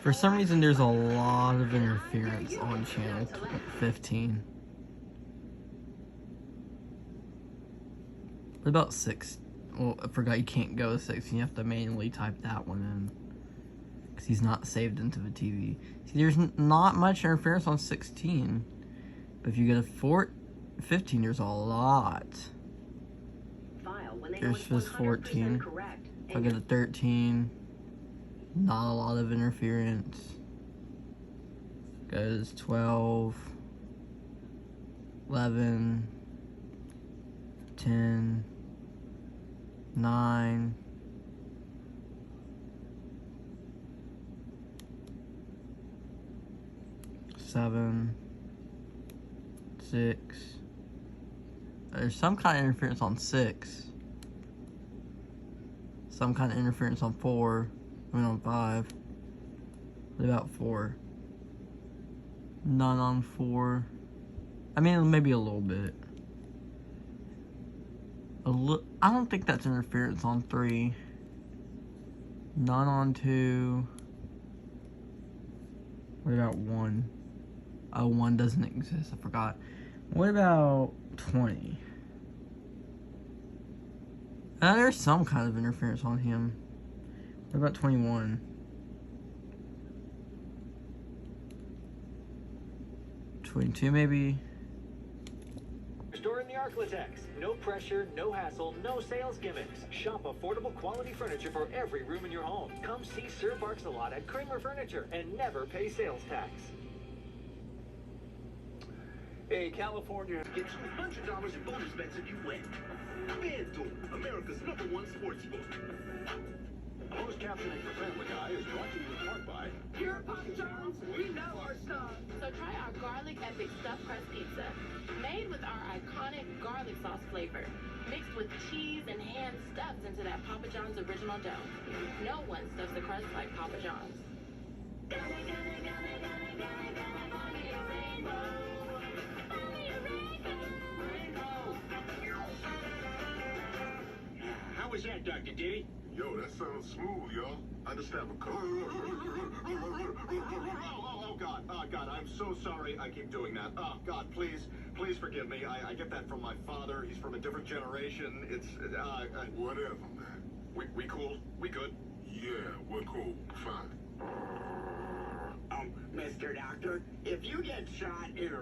For some reason, there's a lot of interference on channel 15. What about 6? Well, I forgot you can't go to 16. You have to manually type that one in. Because he's not saved into the TV. See, there's not much interference on 16. But if you go to 15, there's a lot. There's just 14. If I go to 13, not a lot of interference. Goes 12, 11, 10, 9, 7, 6. There's some kind of interference on 6. Some kind of interference on 4. I mean on 5. What about 4? None on 4. I mean, maybe a little bit. I don't think that's interference on 3. None on 2. What about 1? Oh, 1 doesn't exist. I forgot. What about 20? There's some kind of interference on him. What about 21? 22 maybe? Store in the Arklatex. No pressure, no hassle, no sales gimmicks. Shop affordable quality furniture for every room in your home. Come see Sir Barks-a-Lot at Kramer Furniture and never pay sales tax. Hey, California. Get $200 in bonus bets if you win. FanDuel, America's #1 sportsbook. Closed captioning for Family Guy is brought to you in part by Pure Papa John's, we know our stuff. So try our garlic epic stuffed crust pizza, made with our iconic garlic sauce flavor, mixed with cheese and hand stuffed into that Papa John's original dough. No one stuffs the crust like Papa John's. How was that, Dr. Diddy? Yo, that sounds smooth, yo. I just have a cold. Oh, God, I'm so sorry I keep doing that. Oh, God, please forgive me. I get that from my father. He's from a different generation. It's, Whatever, man. we cool? We good? Yeah, we're cool. Fine. Mr. Doctor, if you get shot in a